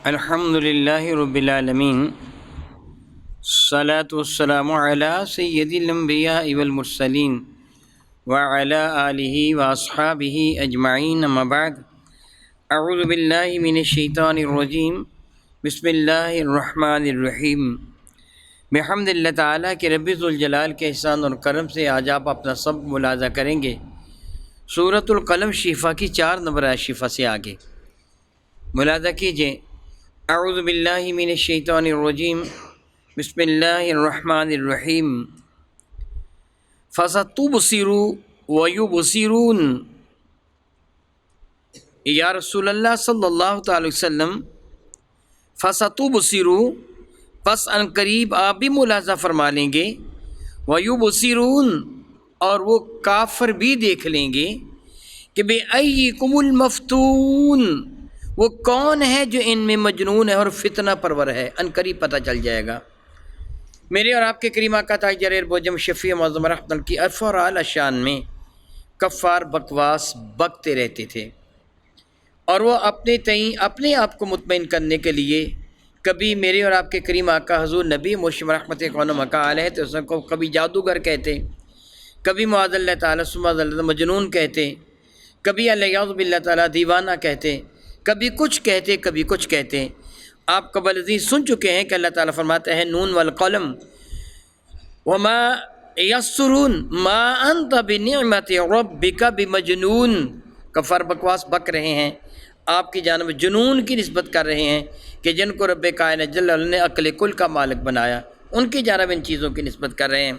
الحمد للہ رب العالمین الصلاۃ والسلام علی سید الانبیاء والمرسلین وعلی آلہ واصحابہ اجمعین اما بعد اعوذ باللہ من الشیطان الرجیم بسم اللہ الرحمن الرحیم۔ بحمد اللہ تعالیٰ کے رب ذوالجلال کے احسان اور کرم سے آج آپ اپنا سب ملاحظہ کریں گے سورۃ القلم شفا کی 4 نمبر آیت شفا سے آگے ملاحظہ کیجیے۔ اعوذ باللہ من الشیطان الرجیم بسم اللہ الرحمن الرحیم۔ فَسَتُبْصِرُ وَيُبْصِرُونَ، یا رسول اللہ صلی اللہ تعالی وسلم فَسَتُبْصِرُ، پس ان قریب آپ بھی ملاحظہ فرما لیں گے، وَيُبْصِرُونَ، اور وہ کافر بھی دیکھ لیں گے کہ بِأَيِّكُمُ الْمَفْتُونَ، وہ کون ہے جو ان میں مجنون ہے اور فتنہ پرور ہے، ان قریب پتہ چل جائے گا۔ میرے اور آپ کے کریم آقا تاجر بوجم شفیع معظم رحمۃ اللہ کی عرف اور اعلیٰ شان میں کفار بکواس بکتے رہتے تھے، اور وہ اپنے آپ کو مطمئن کرنے کے لیے کبھی میرے اور آپ کے کریم آقا حضور نبی مرشد رحمت مکہ علیہ تو اس کو کبھی جادوگر کہتے، کبھی معاذ اللہ تعالیٰ معاذ اللہ مجنون کہتے، کبھی الیاذ باللہ تعالیٰ دیوانہ کہتے، کبھی کچھ کہتے کبھی کچھ کہتے۔ آپ قبل عزیز سن چکے ہیں کہ اللہ تعالیٰ فرماتے ہیں نون والقلم وما یسرون ما انت بنعمت ربک بمجنون، کفار بکواس بک رہے ہیں، آپ کی جانب جنون کی نسبت کر رہے ہیں کہ جن کو رب کائنات جل وعلا نے عقل کل کا مالک بنایا، ان کی جانب ان چیزوں کی نسبت کر رہے ہیں۔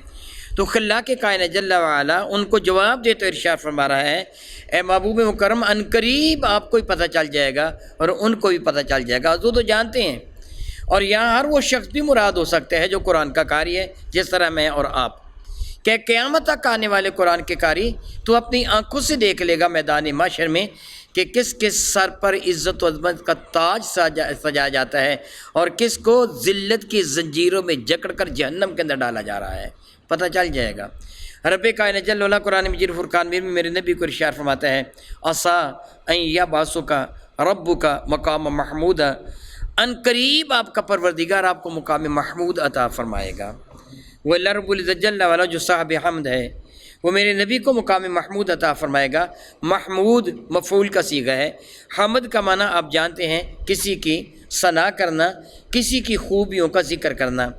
تو خلاق کائنات جل وعلا ان کو جواب دیتے ارشاد فرما رہا ہے، اے محبوب مکرم ان قریب آپ کو ہی پتہ چل جائے گا اور ان کو بھی پتہ چل جائے گا، حضور تو جانتے ہیں۔ اور یہاں ہر وہ شخص بھی مراد ہو سکتا ہے جو قرآن کا قاری ہے، جس طرح میں اور آپ، کہ قیامت تک آنے والے قرآن کے قاری تو اپنی آنکھوں سے دیکھ لے گا میدان محشر میں کہ کس کس سر پر عزت و عظمت کا تاج سجایا جاتا ہے اور کس کو ذلت کی زنجیروں میں جکڑ کر جہنم کے اندر ڈالا جا رہا ہے، پتہ چل جائے گا۔ رب کائنات جل وعلا قرآن مجید فرقان میں میرے نبی کو ارشاد فرماتا ہے، عسیٰ ان یبعثک ربک مقام محمود، ان قریب آپ کا پروردگار آپ کو مقام محمود عطا فرمائے گا۔ وہ رب العزت جل وعلا جو صاحب حمد ہے وہ میرے نبی کو مقام محمود عطا فرمائے گا۔ محمود مفعول کا صیغہ ہے، حمد کا معنی آپ جانتے ہیں کسی کی ثنا کرنا، کسی کی خوبیوں کا ذکر کرنا۔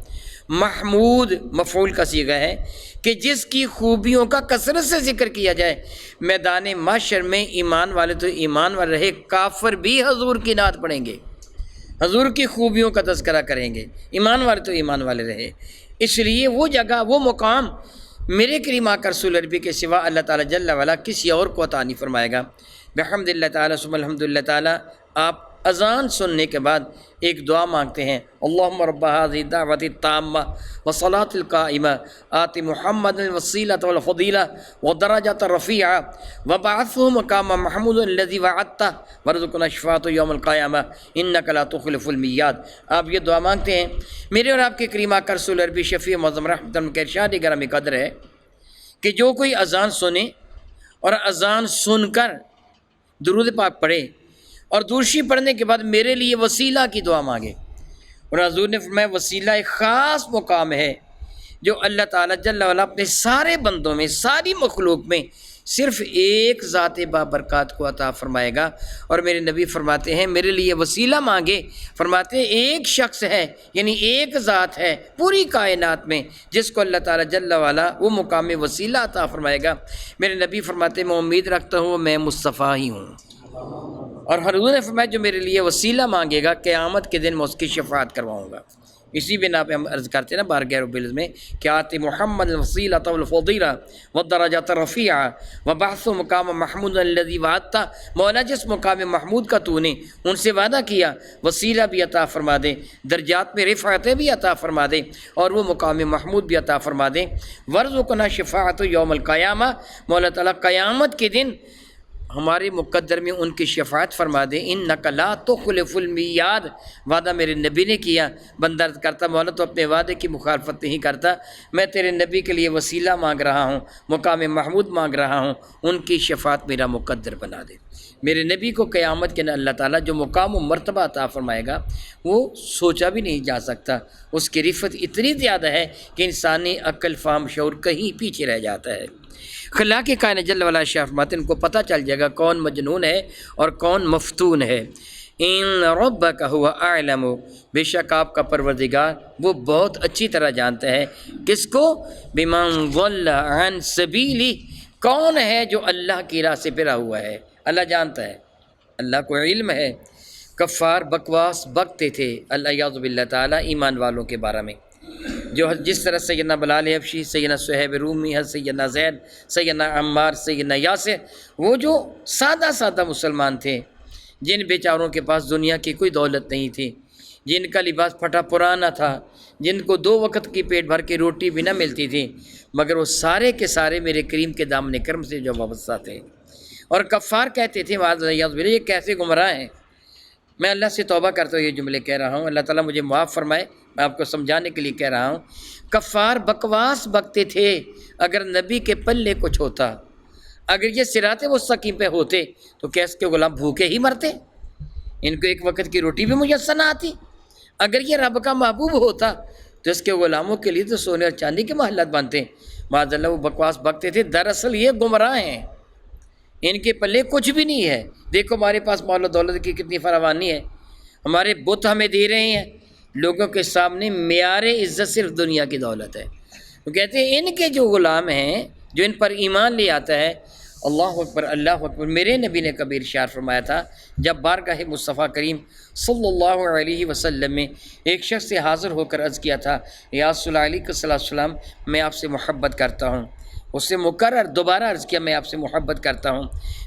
محمود مفعول کا صیغہ ہے کہ جس کی خوبیوں کا کثرت سے ذکر کیا جائے۔ میدان محشر میں ایمان والے تو ایمان والے رہے، کافر بھی حضور کی نعت پڑھیں گے، حضور کی خوبیوں کا تذکرہ کریں گے، ایمان والے تو ایمان والے رہے۔ اس لیے وہ جگہ وہ مقام میرے کریم آقا رسول عربی کے سوا اللہ تعالیٰ جل وعلا کسی اور کو عطا نہیں فرمائے گا۔ بحمد اللہ تعالیٰ ثم الحمد للہ تعالیٰ، آپ اذان سننے کے بعد ایک دعا مانگتے ہیں، اللہم رب هذه الدعوة التامة والصلاة القائمة آت محمد الوسیلة والفضیلة والدرجة الرفیعة وابعثه مقاما محمودا الذي وعدته وارزقنا الشفاعة يوم القیامة انك لا تخلف الميعاد۔ آپ یہ دعا مانگتے ہیں۔ میرے اور آپ کے کریم آقا رسول عربی شفیع معظم رحمۃ اللہ کے ارشاد گرامی قدر ہے کہ جو کوئی اذان سنے اور اذان سن کر درود پاک پڑھے اور درشی پڑھنے کے بعد میرے لیے وسیلہ کی دعا مانگے، اور حضور نے فرمایا وسیلہ ایک خاص مقام ہے جو اللہ تعالیٰ جل وعلا اپنے سارے بندوں میں، ساری مخلوق میں صرف ایک ذات بابرکات کو عطا فرمائے گا۔ اور میرے نبی فرماتے ہیں میرے لیے وسیلہ مانگے، فرماتے ہیں ایک شخص ہے، یعنی ایک ذات ہے پوری کائنات میں جس کو اللہ تعالیٰ جل وعلا وہ مقام وسیلہ عطا فرمائے گا۔ میرے نبی فرماتے ہیں میں امید رکھتا ہوں میں مصطفیٰ ہی ہوں، اور حضور نے فرمایا جو میرے لیے وسیلہ مانگے گا قیامت کے دن میں اس کی شفاعت کرواؤں گا۔ اسی بنا پہ ہم عرض کرتے ہیں نا بارگاہ رب العزت میں کہ آت محمد الوسیلۃ والفضیلہ والدرجۃ الرفیعہ وبعثہ مقام محمود الذی وعدتہ، مولا جس مقام محمود کا تو نے ان سے وعدہ کیا وسیلہ بھی عطا فرما دے، درجات میں رفعتیں بھی عطا فرما دے اور وہ مقام محمود بھی عطا فرما دے۔ وارزقنا شفاعۃ یوم القیامہ، مولا تعالیٰ قیامت کے دن ہمارے مقدر میں ان کی شفاعت فرما دے۔ انک لا تخلف المیعاد، وعدہ میرے نبی نے کیا۔ بندہ عرض کرتا مولا تو اپنے وعدے کی مخالفت نہیں کرتا، میں تیرے نبی کے لیے وسیلہ مانگ رہا ہوں، مقام محمود مانگ رہا ہوں، ان کی شفاعت میرا مقدر بنا دے۔ میرے نبی کو قیامت کے دن اللہ تعالیٰ جو مقام و مرتبہ عطا فرمائے گا وہ سوچا بھی نہیں جا سکتا، اس کی رفت اتنی زیادہ ہے کہ انسانی عقل فہم شعور کہیں پیچھے رہ جاتا ہے۔ خلاق کائنات جل وعلا شاہ فرماتے ہیں ان کو پتہ چل جائے گا کون مجنون ہے اور کون مفتون ہے۔ ان ربک هو اعلم، بے شک آپ کا پروردگار وہ بہت اچھی طرح جانتا ہے کس کو؟ بمن ضل عن سبیلہ، کون ہے جو اللہ کی راہ سے پھرا ہوا ہے، اللہ جانتا ہے، اللہ کو علم ہے۔ کفار بکواس بکتے تھے اللہ یعوذ باللہ تعالیٰ ایمان والوں کے بارے میں، جو جس طرح سیدنا بلال حبشی، سیدنا صہیب رومی، سیدنا زید، سیدنا عمار، سیدنا یاسر، وہ جو سادہ سادہ مسلمان تھے، جن بیچاروں کے پاس دنیا کی کوئی دولت نہیں تھی، جن کا لباس پھٹا پرانا تھا، جن کو 2 وقت کی پیٹ بھر کے روٹی بھی نہ ملتی تھی، مگر وہ سارے کے سارے میرے کریم کے دامن کرم سے جو وابستہ تھے۔ اور کفار کہتے تھے یہ کیسے گمراہ ہیں۔ میں اللہ سے توبہ کرتا ہوں یہ جملے کہہ رہا ہوں، اللہ تعالیٰ مجھے معاف فرمائے، میں آپ کو سمجھانے کے لیے کہہ رہا ہوں۔ کفار بکواس بکتے تھے اگر نبی کے پلے کچھ ہوتا، اگر یہ صراط مستقیم پہ ہوتے تو کیا اس کے غلام بھوکے ہی مرتے؟ ان کو 1 وقت کی روٹی بھی میسر نہ آتی۔ اگر یہ رب کا محبوب ہوتا تو اس کے غلاموں کے لیے تو سونے اور چاندی کے محلات بنتے۔ معاذ اللہ وہ بکواس بکتے تھے، دراصل یہ گمراہ ہیں، ان کے پلے کچھ بھی نہیں ہے۔ دیکھو ہمارے پاس مال و دولت کی کتنی فراوانی ہے، ہمارے بت ہمیں دے رہے ہیں، لوگوں کے سامنے معیار عزت صرف دنیا کی دولت ہے۔ وہ کہتے ہیں ان کے جو غلام ہیں جو ان پر ایمان لے آتا ہے، اللہ اکبر اللہ اکبر۔ میرے نبی نے کبھی ارشاد فرمایا تھا جب بارگاہ مصطفیٰ کریم صلی اللہ علیہ وسلم میں ایک شخص سے حاضر ہو کر عرض کیا تھا یا رسول اللہ علیہ السلام میں آپ سے محبت کرتا ہوں، اس سے مکرر دوبارہ عرض کیا میں آپ سے محبت کرتا ہوں۔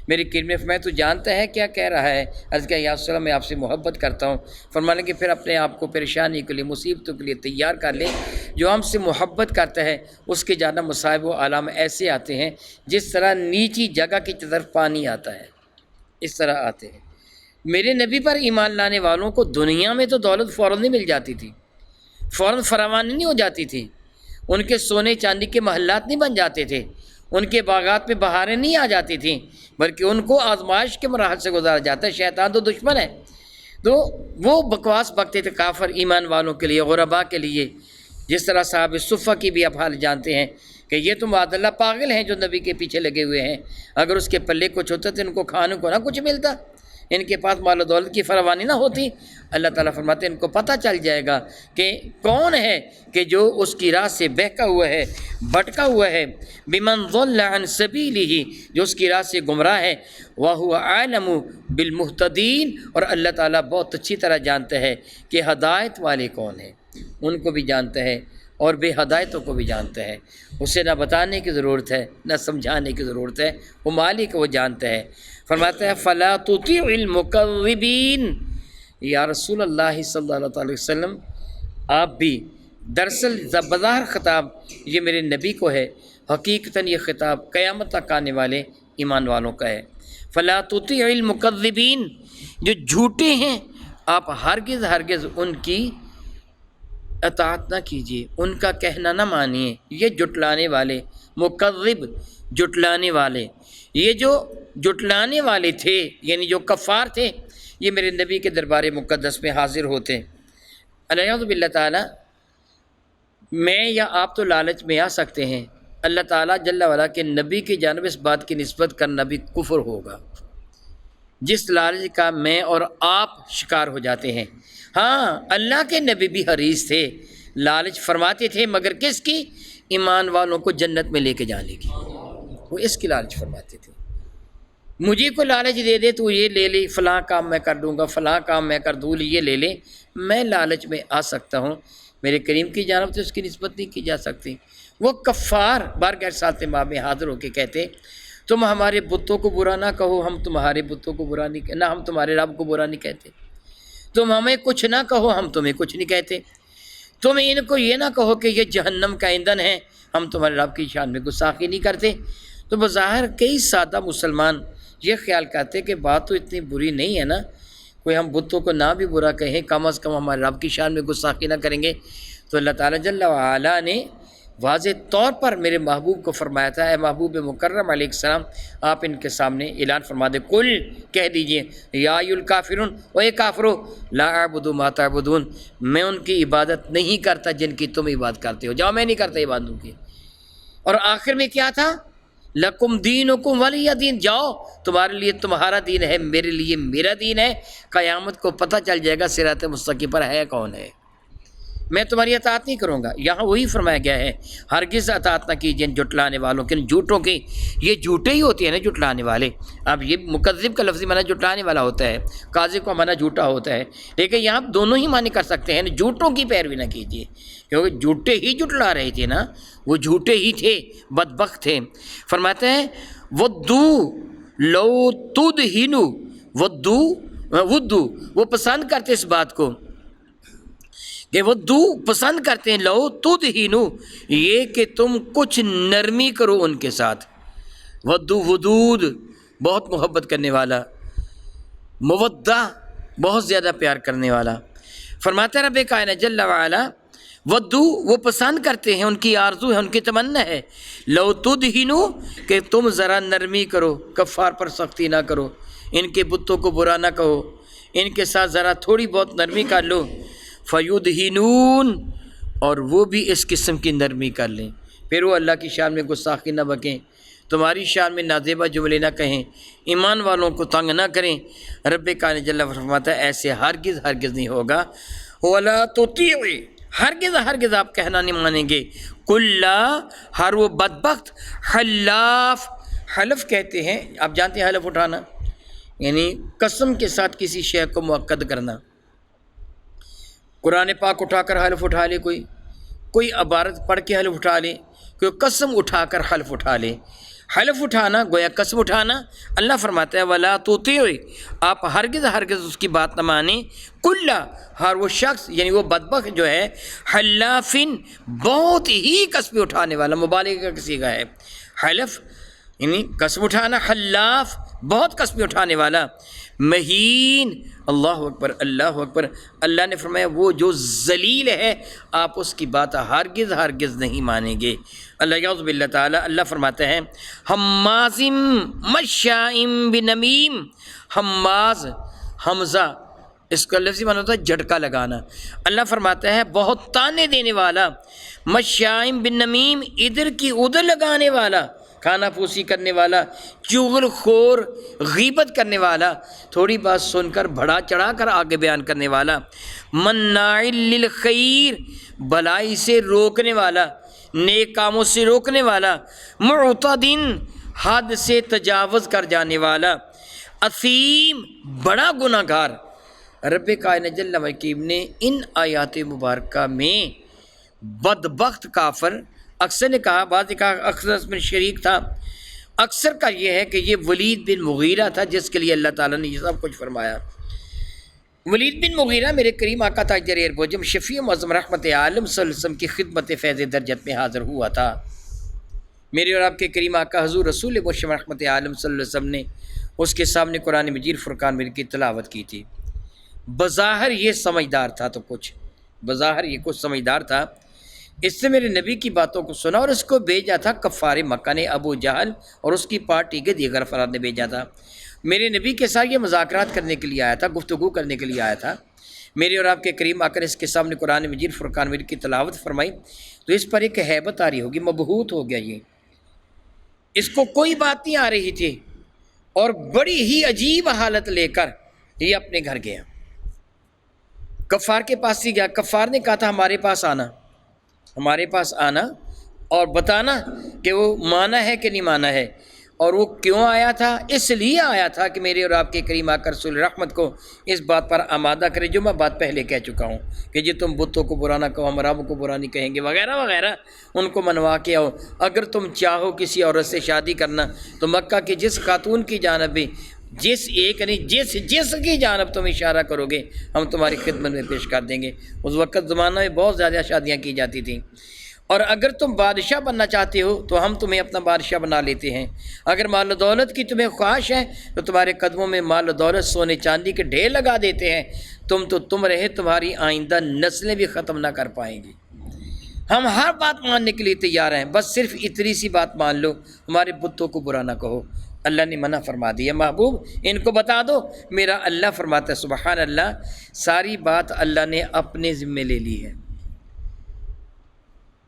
میری کریم نے فرمایا تو جانتا ہے کیا کہہ رہا ہے؟ عرض کیا یا رسول اللہ میں آپ سے محبت کرتا ہوں۔ فرمانے کہ پھر اپنے آپ کو پریشانی کے لیے مصیبتوں کے لیے تیار کر لے، جو ہم سے محبت کرتا ہے اس کے جانب مصائب و آلام ایسے آتے ہیں جس طرح نیچی جگہ کی طرف پانی آتا ہے، اس طرح آتے ہیں۔ میرے نبی پر ایمان لانے والوں کو دنیا میں تو دولت فوراً نہیں مل جاتی تھی، فوراً فراوانی نہیں ہو جاتی تھی، ان کے سونے چاندی کے محلات نہیں بن جاتے تھے، ان کے باغات پہ بہاریں نہیں آ جاتی تھیں، بلکہ ان کو آزمائش کے مراحل سے گزارا جاتا ہے۔ شیطان تو دشمن ہے، تو وہ بکواس بکتے تھے کافر ایمان والوں کے لیے، غربا کے لیے۔ جس طرح صحابہ صفہ کی بھی آپ حال جانتے ہیں کہ یہ تو معاذ اللہ پاگل ہیں جو نبی کے پیچھے لگے ہوئے ہیں، اگر اس کے پلے کچھ ہوتا تو ان کو کھانے کو نہ کچھ ملتا، ان کے پاس مال و دولت کی فراوانی نہ ہوتی۔ اللہ تعالیٰ فرماتے ہیں ان کو پتہ چل جائے گا کہ کون ہے کہ جو اس کی راہ سے بہکا ہوا ہے، بھٹکا ہوا ہے، بمن ضل عن سبیلہ، جو اس کی راہ سے گمراہ ہے، وَهُوَ أَعْلَمُ بِالْمُهْتَدِينَ، اور اللہ تعالیٰ بہت اچھی طرح جانتا ہے کہ ہدایت والے کون ہیں، ان کو بھی جانتا ہے اور بے ہدایتوں کو بھی جانتا ہے۔ اسے نہ بتانے کی ضرورت ہے نہ سمجھانے کی ضرورت ہے، وہ مالک وہ جانتا ہے۔ فرماتا ہے فَلَا تُطِعِ الْمُكَذِّبِينَ، یا رسول اللہ صلی اللہ علیہ وسلم آپ بھی، دراصل بظاہر خطاب یہ میرے نبی کو ہے، حقیقتاً یہ خطاب قیامت تک آنے والے ایمان والوں کا ہے۔ فَلَا تُطِعِ الْمُكَذِّبِينَ، جو جھوٹے ہیں آپ ہرگز ہرگز ان کی اطاعت نہ کیجیے، ان کا کہنا نہ مانیے۔ یہ جٹلانے والے، مکذب جٹلانے والے، یہ جو جٹلانے والے تھے یعنی جو کفار تھے، یہ میرے نبی کے دربار مقدس میں حاضر ہوتے۔ الیاذ باللہ تعالیٰ میں یا آپ تو لالچ میں آ سکتے ہیں، اللہ تعالیٰ جل وعلا کے نبی کی جانب اس بات کی نسبت کرنا بھی کفر ہوگا، جس لالچ کا میں اور آپ شکار ہو جاتے ہیں۔ ہاں اللہ کے نبی بھی حریص تھے، لالچ فرماتے تھے، مگر کس کی؟ ایمان والوں کو جنت میں لے کے جانے کی، وہ اس کی لالچ فرماتے تھے۔ مجھے کوئی لالچ دے دے تو یہ لے لے، فلاں کام میں کر دوں گا، فلاں کام میں کر دوں، یہ لے لے، میں لالچ میں آ سکتا ہوں، میرے کریم کی جانب سے اس کی نسبت نہیں کی جا سکتی۔ وہ کفار بارگاہ رسالت مآب میں حاضر ہو کے کہتے تم ہمارے بتوں کو برا نہ کہو، ہم تمہارے بتوں کو برا نہیں نہ ہم تمہارے رب کو برا نہیں کہتے، تم ہمیں کچھ نہ کہو، ہم تمہیں کچھ نہیں کہتے، تم ان کو یہ نہ کہو کہ یہ جہنم کا ایندھن ہے، ہم تمہارے رب کی شان میں گستاخی نہیں کرتے۔ تو بظاہر کئی سادہ مسلمان یہ خیال کرتے کہ بات تو اتنی بری نہیں ہے نا، کوئی ہم بتوں کو نہ بھی برا کہیں، کم از کم ہمارے رب کی شان میں گستاخی نہ کریں گے۔ تو اللہ تعالیٰ جل وعلا نے واضح طور پر میرے محبوب کو فرمایا تھا، اے محبوب مکرم علیہ السلام، آپ ان کے سامنے اعلان فرما دیں، کل کہہ دیجئے، یا ایھا الکافرون، او اے کافرو، لا اعبد ما تعبدون، میں ان کی عبادت نہیں کرتا جن کی تم عبادت کرتے ہو، جاؤ میں نہیں کرتا عبادتوں کی۔ اور آخر میں کیا تھا؟ لکم دینکم ولی دین، جاؤ تمہارے لیے تمہارا دین ہے، میرے لیے میرا دین ہے۔ قیامت کو پتہ چل جائے گا صراط مستقیم پر ہے کون ہے، میں تمہاری اطاعت نہیں کروں گا۔ یہاں وہی فرمایا گیا ہے، ہرگز اطاعت نہ کیجیے جھٹلانے والوں کے، جھوٹوں کی، یہ جھوٹے ہی ہوتے ہیں نا جھٹلانے والے۔ اب یہ مکذب کا لفظی معنی جھٹلانے والا ہوتا ہے، کاذب کا معنی جھوٹا ہوتا ہے، لیکن یہاں دونوں ہی معنی کر سکتے ہیں، جھوٹوں کی پیروی نہ کیجیے، کیونکہ جھوٹے ہی جھٹلا رہے تھے نا، وہ جھوٹے ہی تھے، بدبخت تھے۔ فرماتے ہیں ودو لو تدہنو، ودو وہ پسند کرتے اس بات کو کہ ودو پسند کرتے ہیں، لو تدہنو یہ کہ تم کچھ نرمی کرو ان کے ساتھ، ودو ودود بہت محبت کرنے والا، مودہ بہت زیادہ پیار کرنے والا۔ فرماتا ہے رب کائنات جل وعلا ودو وہ پسند کرتے ہیں، ان کی آرزو ہے، ان کی تمنا ہے، لو تدہنو کہ تم ذرا نرمی کرو، کفار پر سختی نہ کرو، ان کے بتوں کو برا نہ کہو، ان کے ساتھ ذرا تھوڑی بہت نرمی کر لو، فیدہنون اور وہ بھی اس قسم کی نرمی کر لیں، پھر وہ اللہ کی شان میں گستاخی نہ بکیں، تمہاری شان میں نازیبا جملے نہ کہیں، ایمان والوں کو تنگ نہ کریں۔ رب کائنات جل فرماتا ہے ایسے ہرگز نہیں ہوگا، ولا تطیعوا ہرگز آپ کہنا نہیں مانیں گے، کلا ہر وہ بدبخت، حلاف، حلف کہتے ہیں، آپ جانتے ہیں حلف اٹھانا یعنی قسم کے ساتھ کسی شے کو مؤکد کرنا۔ قرآن پاک اٹھا کر حلف اٹھا لے، کوئی عبارت پڑھ کے حلف اٹھا لے، کوئی قسم اٹھا کر حلف اٹھا لے، حلف اٹھانا گویا قسم اٹھانا۔ اللہ فرماتا ہے ولا تطیعوا آپ ہرگز اس کی بات نہ مانیں، کلا ہر وہ شخص یعنی وہ بدبخت جو ہے، حلافن بہت ہی قسم اٹھانے والا، مبالغہ کا صیغہ ہے، حلف یعنی قسم اٹھانا، حلاف بہت قسم اٹھانے والا، مہین، اللہ اکبر اللہ اکبر۔ اللہ نے فرمایا وہ جو ذلیل ہے آپ اس کی بات ہرگز نہیں مانیں گے۔ اللہ یعوذ باللہ تعالی، اللہ فرماتے ہیں حماز مشاء بنمیم، حماز حمزہ اس کا لفظی معنی ہوتا ہے جھٹکا لگانا۔ اللہ فرماتا ہے بہت تانے دینے والا، مشاء بنمیم ادھر کی ادھر لگانے والا، کھانا پوسی کرنے والا، چغل خور، غیبت کرنے والا، تھوڑی بات سن کر بڑھا چڑھا کر آگے بیان کرنے والا، مناع للخیر بلائی سے روکنے والا، نیک کاموں سے روکنے والا، معتدٍ حد سے تجاوز کر جانے والا، اثیم بڑا گناہ گار۔ رب کائنات جل وعلا نے ان آیات مبارکہ میں بدبخت کافر، اکثر نے کہا، بعض نے کہا اکثر اس میں شریک تھا، اکثر کا یہ ہے کہ یہ ولید بن مغیرہ تھا جس کے لیے اللہ تعالیٰ نے یہ سب کچھ فرمایا۔ ولید بن مغیرہ میرے کریم آقا تاجر ایربوجم شفیع معظم رحمت عالم صلی اللہ علیہ وسلم کی خدمت فیض درجت میں حاضر ہوا تھا۔ میرے اور آپ کے کریم آقا حضور رسول مشرف رحمت عالم صلی اللہ علیہ وسلم نے اس کے سامنے قرآن مجید فرقان مجید کی تلاوت کی تھی۔ بظاہر یہ سمجھدار تھا، تو کچھ بظاہر یہ کچھ سمجھدار تھا، اس سے میرے نبی کی باتوں کو سنا اور اس کو بھیجا تھا کفار مکہ نے، ابو جہل اور اس کی پارٹی کے دیگر افراد نے بھیجا تھا۔ میرے نبی کے ساتھ یہ مذاکرات کرنے کے لیے آیا تھا، گفتگو کرنے کے لیے آیا تھا۔ میرے اور آپ کے کریم آ کر اس کے سامنے قرآن مجید فرقان مجید کی تلاوت فرمائی تو اس پر ایک ہیبت آ رہی ہوگی، مبہوت ہو گیا، یہ اس کو کوئی بات نہیں آ رہی تھی اور بڑی ہی عجیب حالت لے کر یہ اپنے گھر گیا، کفار کے پاس ہی گیا۔ کفار نے کہا تھا ہمارے پاس آنا اور بتانا کہ وہ مانا ہے کہ نہیں مانا ہے، اور وہ کیوں آیا تھا؟ اس لیے آیا تھا کہ میرے اور آپ کے کریم آقا رسول رحمت کو اس بات پر آمادہ کرے جو میں بات پہلے کہہ چکا ہوں کہ جی تم بتوں کو برا نہ کہو، ہم رب کو برا نہیں کہیں گے، وغیرہ وغیرہ، ان کو منوا کے آؤ۔ اگر تم چاہو کسی عورت سے شادی کرنا تو مکہ کی جس خاتون کی جانب بھی جس کی جانب تم اشارہ کرو گے ہم تمہاری خدمت میں پیش کر دیں گے۔ اس وقت زمانہ میں بہت زیادہ شادیاں کی جاتی تھیں، اور اگر تم بادشاہ بننا چاہتے ہو تو ہم تمہیں اپنا بادشاہ بنا لیتے ہیں، اگر مال و دولت کی تمہیں خواہش ہے تو تمہارے قدموں میں مال و دولت سونے چاندی کے ڈھیر لگا دیتے ہیں، تم رہے تمہاری آئندہ نسلیں بھی ختم نہ کر پائیں گی۔ ہم ہر بات ماننے کے لیے تیار ہیں، بس صرف اتنی سی بات مان لو، ہمارے بتوں کو برا نہ کہو۔ اللہ نے منع فرما دیا، محبوب ان کو بتا دو میرا اللہ فرماتا ہے، سبحان اللہ، ساری بات اللہ نے اپنے ذمے لے لی ہے۔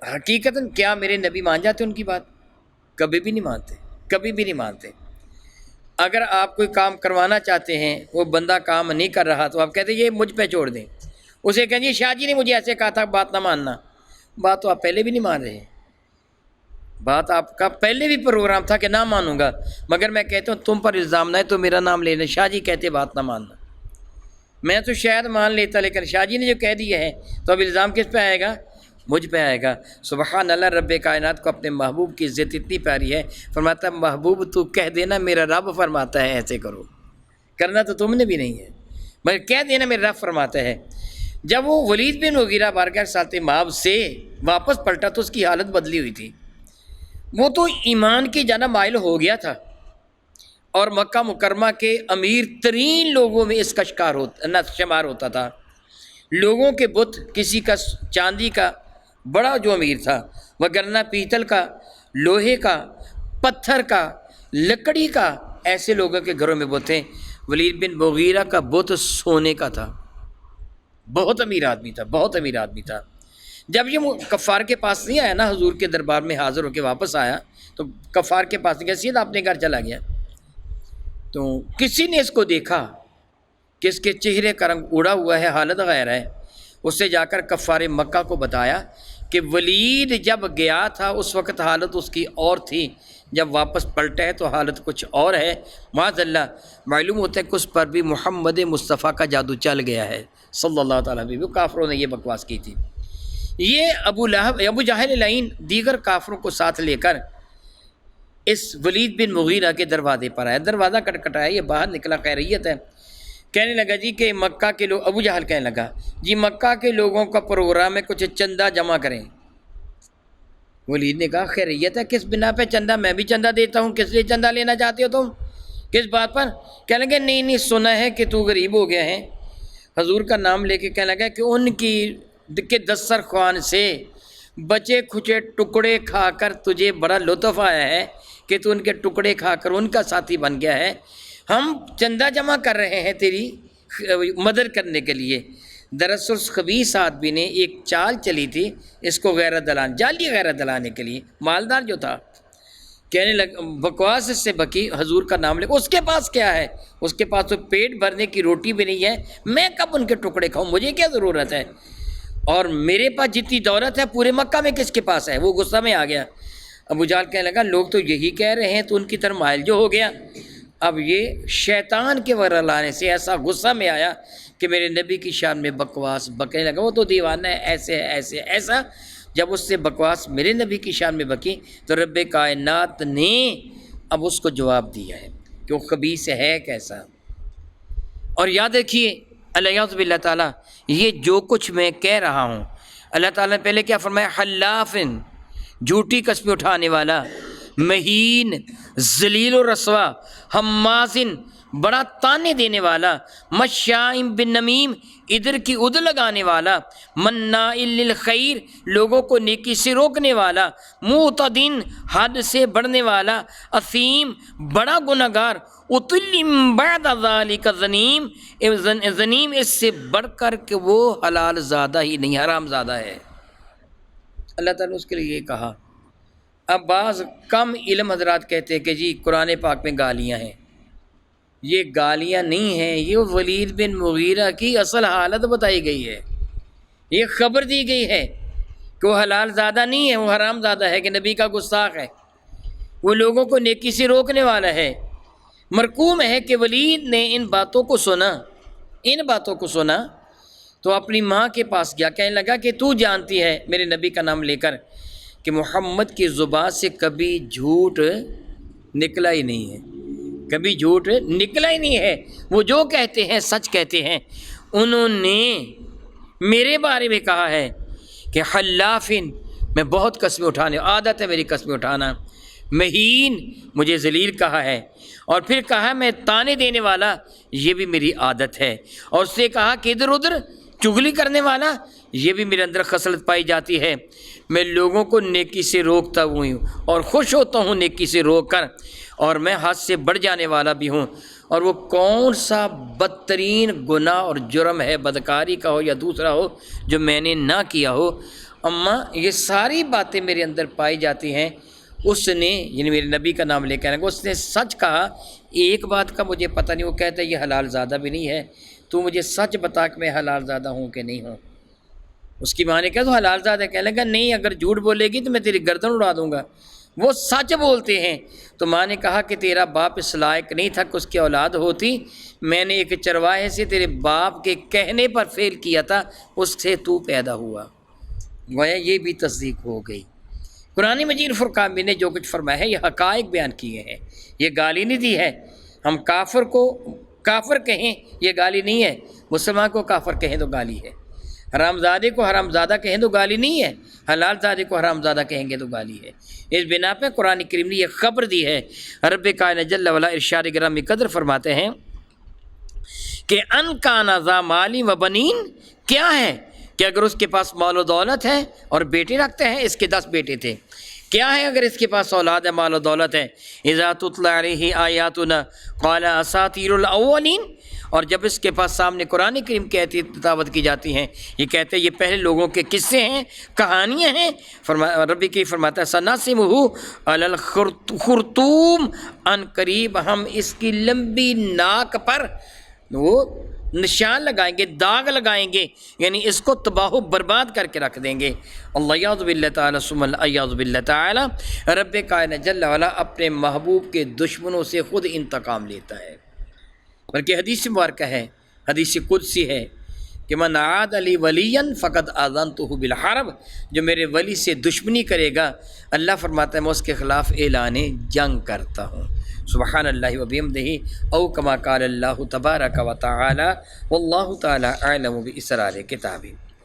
حقیقتاً کیا میرے نبی مان جاتے ان کی بات؟ کبھی بھی نہیں مانتے، کبھی بھی نہیں مانتے۔ اگر آپ کوئی کام کروانا چاہتے ہیں، وہ بندہ کام نہیں کر رہا تو آپ کہتے ہیں یہ مجھ پہ چھوڑ دیں، اسے کہیں جی شاہ جی نے مجھے ایسے کہا تھا، بات نہ ماننا۔ بات تو آپ پہلے بھی نہیں مان رہے، بات آپ کا پہلے بھی پروگرام تھا کہ نہ مانوں گا، مگر میں کہتا ہوں تم پر الزام نہ ہے تو میرا نام لینا، شاہ جی کہتے بات نہ ماننا۔ میں تو شاید مان لیتا، لیکن شاہ جی نے جو کہہ دیا ہے تو اب الزام کس پہ آئے گا؟ مجھ پہ آئے گا۔ سبحان اللہ، رب کائنات کو اپنے محبوب کی عزت اتنی پیاری ہے، فرماتا ہے محبوب تو کہہ دینا میرا رب فرماتا ہے ایسے کرو، کرنا تو تم نے بھی نہیں ہے، مگر کہہ دینا میرا رب فرماتا ہے۔ جب وہ ولید بن مغیرہ بارگاہ رسالت مآب سے واپس پلٹا تو اس کی حالت بدلی ہوئی تھی، وہ تو ایمان کی جانب مائل ہو گیا تھا، اور مکہ مکرمہ کے امیر ترین لوگوں میں اس کا شمار ہوتا تھا۔ لوگوں کے بت، کسی کا چاندی کا بڑا جو امیر تھا، وگرنہ پیتل کا، لوہے کا، پتھر کا، لکڑی کا، ایسے لوگوں کے گھروں میں بت تھے۔ ولید بن مغیرہ کا بت سونے کا تھا، بہت امیر آدمی تھا، بہت امیر آدمی تھا۔ جب یہ کفار کے پاس نہیں آیا نا، حضور کے دربار میں حاضر ہو کے واپس آیا تو کفار کے پاس نہیں گیا، سیدھا اپنے گھر چلا گیا۔ تو کسی نے اس کو دیکھا کہ اس کے چہرے کا رنگ اڑا ہوا ہے، حالت غیر ہے، اس سے جا کر کفار مکہ کو بتایا کہ ولید جب گیا تھا اس وقت حالت اس کی اور تھی، جب واپس پلٹا ہے تو حالت کچھ اور ہے۔ معاذ اللہ، معلوم ہوتا ہے کہ اس پر بھی محمد مصطفیٰ کا جادو چل گیا ہے صلی اللہ تعالیٰ علیہ وسلم۔ کافروں نے یہ بکواس کی تھی۔ یہ ابو جہل لعین دیگر کافروں کو ساتھ لے کر اس ولید بن مغیرہ کے دروازے پر آیا، دروازہ کٹکھٹایا، یہ باہر نکلا، خیریت ہے؟ کہنے لگا جی کہ مکہ کے لوگ، ابو جہل کہنے لگا جی مکہ کے لوگوں کا پروگرام ہے، کچھ چندہ جمع کریں۔ ولید نے کہا خیریت ہے؟ کس بنا پہ چندہ؟ میں بھی چندہ دیتا ہوں۔ کس لیے چندہ لینا چاہتے ہو تم؟ کس بات پر؟ کہنے لگے نہیں سنا ہے کہ تو غریب ہو گیا ہے۔ حضور کا نام لے کے کہنے لگا کہ ان کی کے دسترخوان سے بچے کھچے ٹکڑے کھا کر تجھے بڑا لطف آیا ہے کہ تو ان کے ٹکڑے کھا کر ان کا ساتھی بن گیا ہے۔ ہم چندہ جمع کر رہے ہیں تیری مدد کرنے کے لیے۔ دراصل خبیث آدمی نے ایک چال چلی تھی اس کو جعلی غیرت دلانے کے لیے، مالدار جو تھا، کہنے لگا بکواس اس سے بکی، حضور کا نام لے، اس کے پاس کیا ہے؟ اس کے پاس تو پیٹ بھرنے کی روٹی بھی نہیں ہے، میں کب ان کے ٹکڑے کھاؤں؟ مجھے کیا ضرورت ہے؟ اور میرے پاس جتنی دولت ہے پورے مکہ میں کس کے پاس ہے؟ وہ غصہ میں آ گیا۔ ابو جہل کہنے لگا لوگ تو یہی کہہ رہے ہیں، تو ان کی طرف مائل جو ہو گیا۔ اب یہ شیطان کے ور لانے سے ایسا غصہ میں آیا کہ میرے نبی کی شان میں بکواس بکنے لگا، وہ تو دیوانہ ہے، ایسے ایسے ایسا۔ جب اس سے بکواس میرے نبی کی شان میں بکی تو رب کائنات نے اب اس کو جواب دیا ہے کہ وہ خبیث ہے کیسا۔ اور یاد رکھیے الیاذ باللہ تعالیٰ، یہ جو کچھ میں کہہ رہا ہوں، اللہ تعالیٰ نے پہلے کیا فرمایا؟ حلافن، جھوٹی قسمیں اٹھانے والا، مہین، ذلیل و رسوا، حمازن، بڑا تانے دینے والا، مشائم بن نمیم، ادھر کی ادھر لگانے والا، مناع للخیر، لوگوں کو نیکی سے روکنے والا، معتدن، حد سے بڑھنے والا، اثیم، بڑا گنہگار، اتلم بعد ذالک زنیم، زنیم اس سے بڑھ کر کہ وہ حلال زادہ ہی نہیں، حرام زادہ ہے۔ اللہ تعالیٰ نے اس کے لیے یہ کہا۔ اب بعض کم علم حضرات کہتے ہیں کہ جی قرآن پاک میں گالیاں ہیں، یہ گالیاں نہیں ہیں، یہ ولید بن مغیرہ کی اصل حالت بتائی گئی ہے، یہ خبر دی گئی ہے کہ وہ حلال زادہ نہیں ہے، وہ حرام زادہ ہے، کہ نبی کا گستاخ ہے، وہ لوگوں کو نیکی سے روکنے والا ہے۔ مرقوم ہے کہ ولید نے ان باتوں کو سنا تو اپنی ماں کے پاس گیا، کہنے لگا کہ تو جانتی ہے میرے نبی کا نام لے کر کہ محمد کی زبان سے کبھی جھوٹ نکلا ہی نہیں ہے، کبھی جھوٹ نکلا ہی نہیں ہے، وہ جو کہتے ہیں سچ کہتے ہیں۔ انہوں نے میرے بارے میں کہا ہے کہ حلافن، میں بہت قسمیں اٹھانے، عادت ہے میری قسمیں اٹھانا۔ مہین، مجھے ذلیل کہا ہے، اور پھر کہا میں تانے دینے والا، یہ بھی میری عادت ہے، اور اس سے کہا کہ ادھر ادھر چغلی کرنے والا، یہ بھی میرے اندر خصلت پائی جاتی ہے۔ میں لوگوں کو نیکی سے روکتا ہوں اور خوش ہوتا ہوں نیکی سے روک کر، اور میں حد سے بڑھ جانے والا بھی ہوں۔ اور وہ کون سا بدترین گناہ اور جرم ہے، بدکاری کا ہو یا دوسرا ہو، جو میں نے نہ کیا ہو؟ اماں یہ ساری باتیں میرے اندر پائی جاتی ہیں۔ اس نے، یعنی میرے نبی کا نام لے کر، اس نے سچ کہا، ایک بات کا مجھے پتہ نہیں، وہ کہتا ہے یہ حلال زادہ بھی نہیں ہے، تو مجھے سچ بتا کہ میں حلال زادہ ہوں کہ نہیں ہوں۔ اس کی ماں نے کہا تو حلال زادہ، کہنے لگا نہیں، اگر جھوٹ بولے گی تو میں تیری گردن اڑا دوں گا۔ وہ سچ بولتے ہیں۔ تو ماں نے کہا کہ تیرا باپ اس لائق نہیں تھا کہ اس کی اولاد ہوتی، میں نے ایک چرواہے سے تیرے باپ کے کہنے پر فعل کیا تھا، اس سے تو پیدا ہوا۔ گویا یہ بھی تصدیق ہو گئی۔ قرآن مجید فرقان میں نے جو کچھ فرمایا ہے یہ حقائق بیان کیے ہیں، یہ گالی نہیں دی ہے۔ ہم کافر کو کافر کہیں یہ گالی نہیں ہے، مسلمان کو کافر کہیں تو گالی ہے، حرام زادے کو حرام زادہ کہیں تو گالی نہیں ہے، حلال زادے کو حرام زادہ کہیں گے تو گالی ہے۔ اس بنا پہ قرآن کریم نے یہ خبر دی ہے۔ رب کائنات جل وعلا ارشاد گرامی قدر فرماتے ہیں کہ ان کان ذا مال و بنین، کیا ہے کہ اگر اس کے پاس مال و دولت ہے اور بیٹے رکھتے ہیں، اس کے 10 بیٹے تھے، کیا ہے اگر اس کے پاس اولاد ہے، مال و دولت ہے، اذا تتلی علیہ آیاتنا قال اساطیر الاولین، اور جب اس کے پاس سامنے قرآن کریم کی تلاوت کی جاتی ہیں، یہ کہتے ہیں یہ پہلے لوگوں کے قصے ہیں، کہانیاں ہیں۔ ربی کی فرماتا ہے سناسمہ علی الخرطوم، ان قریب ہم اس کی لمبی ناک پر وہ نشان لگائیں گے، داغ لگائیں گے، یعنی اس کو تباہ و برباد کر کے رکھ دیں گے۔ اللہ یعوذ باللہ تعالیٰ ثم اعوذ باللہ تعالیٰ، رب کائنات جل وعلا اپنے محبوب کے دشمنوں سے خود انتقام لیتا ہے۔ بلکہ حدیث مبارکہ ہے، حدیث قدسی ہے کہ من عاد علی ولیا فقد آذنتہ بالحرب، جو میرے ولی سے دشمنی کرے گا، اللہ فرماتا ہے میں اس کے خلاف اعلان جنگ کرتا ہوں۔ سبحان اللہ و بحمدہ، او کما قال اللہ تبارک و تعالی، واللہ تعالی اعلم باسرار کتابہ۔